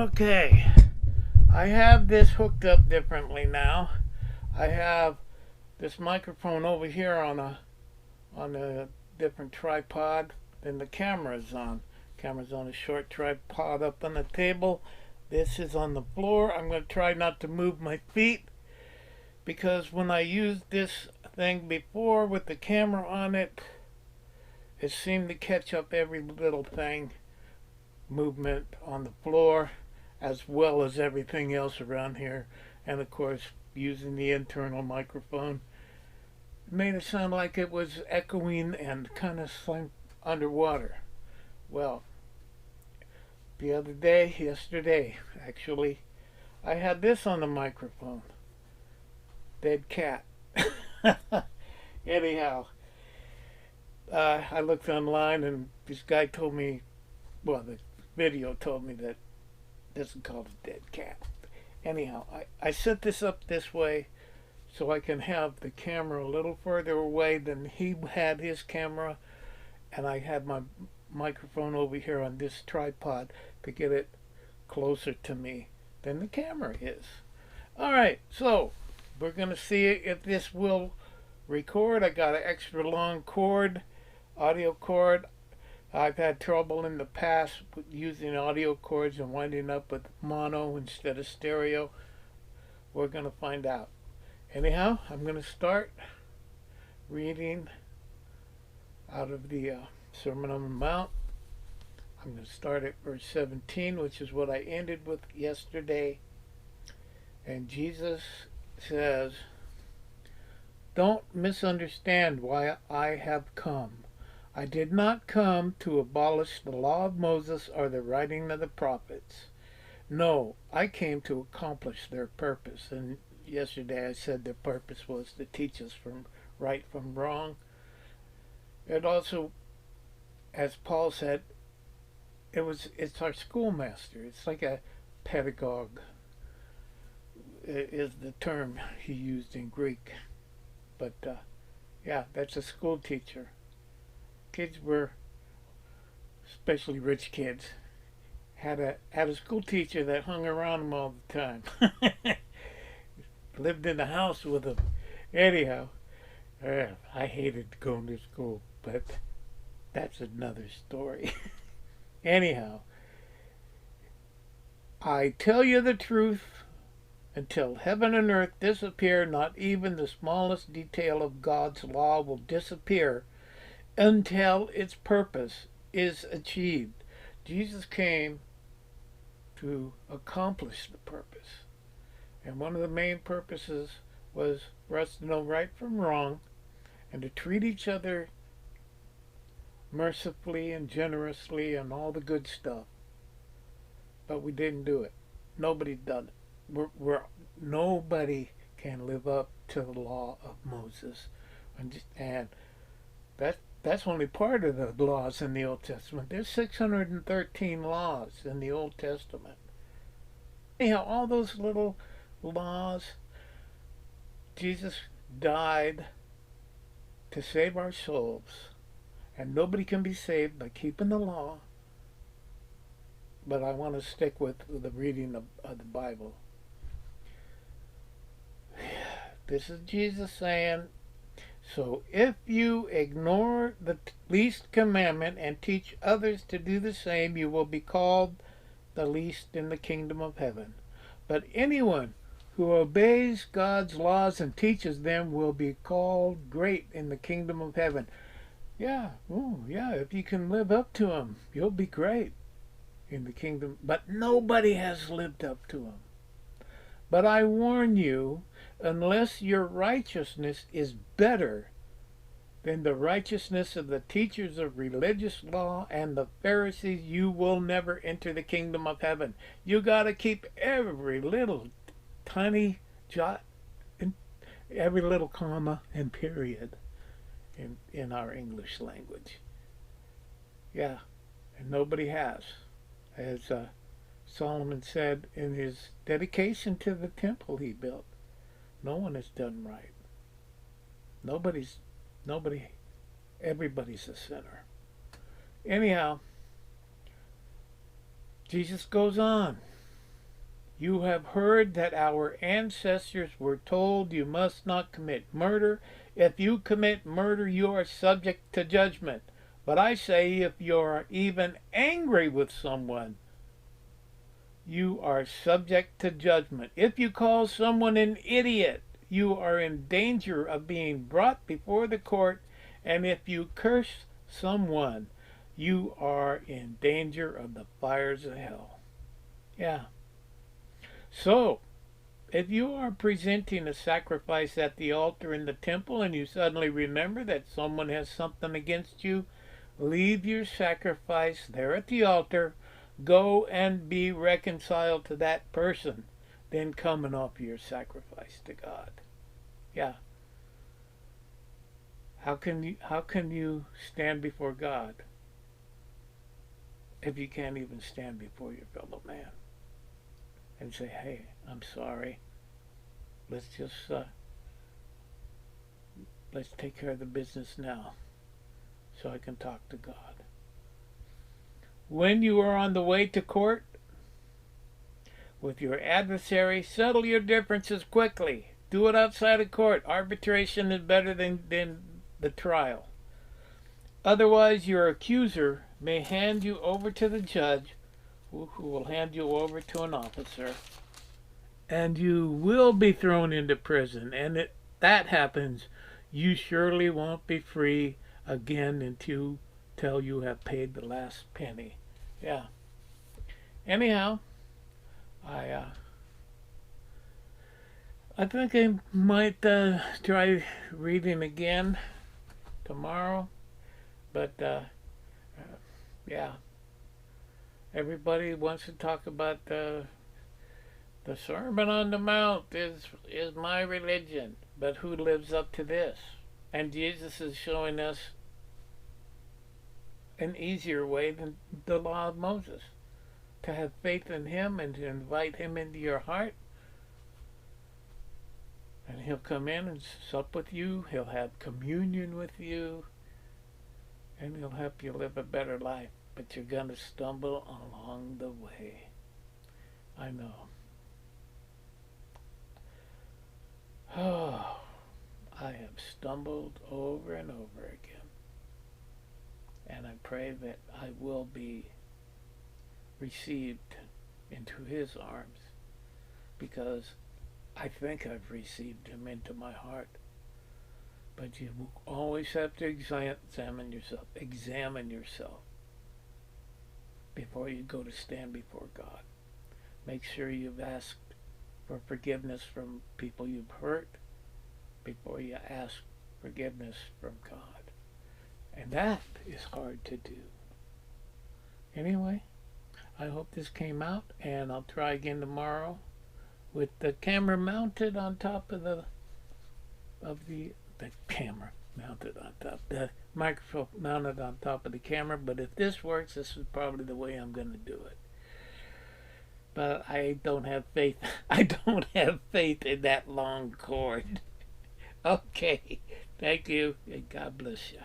Okay, I have this hooked up differently now. I have this microphone over here on a different tripod than the camera's on. Camera's on a short tripod up on the table. This is on the floor. I'm going to try not to move my feet because when I used this thing before with the camera on it, it seemed to catch up every little thing, movement on the floor, as well as everything else around here. And of course, using the internal microphone, it made it sound like it was echoing and kind of underwater. Well, the other day, yesterday actually, I had this on the microphone. Dead cat. Anyhow, I looked online and this guy told me, well, the video told me that this is called a dead cat. Anyhow, I set this up this way so I can have the camera a little further away than he had his camera, and I had my microphone over here on this tripod to get it closer to me than the camera is. Alright, so we're going to see if this will record. I got an extra long cord, audio cord. I've had trouble in the past with using audio cords and winding up with mono instead of stereo. We're going to find out. Anyhow, I'm going to start reading out of the Sermon on the Mount. I'm going to start at verse 17, which is what I ended with yesterday. And Jesus says, "Don't misunderstand why I have come. I did not come to abolish the law of Moses or the writing of the prophets. No, I came to accomplish their purpose." And yesterday I said their purpose was to teach us from right from wrong. It also, as Paul said, it's our schoolmaster. It's like a pedagogue is the term he used in Greek. But yeah, that's a school teacher. Kids were, especially rich kids, had a school teacher that hung around them all the time. Lived in the house with them. Anyhow, I hated going to school, but that's another story. Anyhow, I tell you the truth, until heaven and earth disappear, not even the smallest detail of God's law will disappear until its purpose is achieved. Jesus came to accomplish the purpose. And one of the main purposes was for us to know right from wrong and to treat each other mercifully and generously and all the good stuff. But we didn't do it. Nobody done it. Nobody can live up to the law of Moses. And that's only part of the laws in the Old Testament. There's 613 laws in the Old Testament. Anyhow, all those little laws, Jesus died to save our souls. And nobody can be saved by keeping the law. But I want to stick with the reading of the Bible. This is Jesus saying, "So if you ignore the least commandment and teach others to do the same, you will be called the least in the kingdom of heaven. But anyone who obeys God's laws and teaches them will be called great in the kingdom of heaven." Yeah, yeah, if you can live up to them, you'll be great in the kingdom. But nobody has lived up to them. "But I warn you, unless your righteousness is better than the righteousness of the teachers of religious law and the Pharisees, you will never enter the kingdom of heaven." You got to keep every little tiny jot and every little comma and period in our English language. Yeah, and nobody has. As Solomon said in his dedication to the temple he built, no one has done right. Everybody's a sinner. Anyhow, Jesus goes on. You have heard that our ancestors were told you must not commit murder. If you commit murder, you are subject to judgment. But I say, if you are even angry with someone, you are subject to judgment. If you call someone an idiot, you are in danger of being brought before the court. And if you curse someone, you are in danger of the fires of hell. Yeah. So, if you are presenting a sacrifice at the altar in the temple and you suddenly remember that someone has something against you, leave your sacrifice there at the altar. Go and be reconciled to that person. Then come and offer your sacrifice to God. Yeah. How can you stand before God if you can't even stand before your fellow man and say, "Hey, I'm sorry. Let's just let's take care of the business now, so I can talk to God." When you are on the way to court with your adversary, settle your differences quickly. Do it outside of court. Arbitration is better than the trial. Otherwise, your accuser may hand you over to the judge, who will hand you over to an officer, and you will be thrown into prison. And if that happens, you surely won't be free again until you have paid the last penny. Yeah. Anyhow, I think I might try reading again tomorrow, but yeah, everybody wants to talk about the Sermon on the Mount is my religion, but who lives up to this? And Jesus is showing us an easier way than the law of Moses, to have faith in him and to invite him into your heart. And he'll come in and sup with you. He'll have communion with you. And he'll help you live a better life. But you're going to stumble along the way. I know. Oh, I have stumbled over and over again. And I pray that I will be received into his arms, because I think I've received him into my heart. But you always have to examine yourself. Examine yourself before you go to stand before God. Make sure you've asked for forgiveness from people you've hurt before you ask forgiveness from God. And that is hard to do. Anyway, I hope this came out, and I'll try again tomorrow with the camera mounted on top of the camera mounted on top, the microphone mounted on top of the camera. But if this works, this is probably the way I'm going to do it. But I don't have faith. I don't have faith in that long cord. Okay, thank you, and God bless you.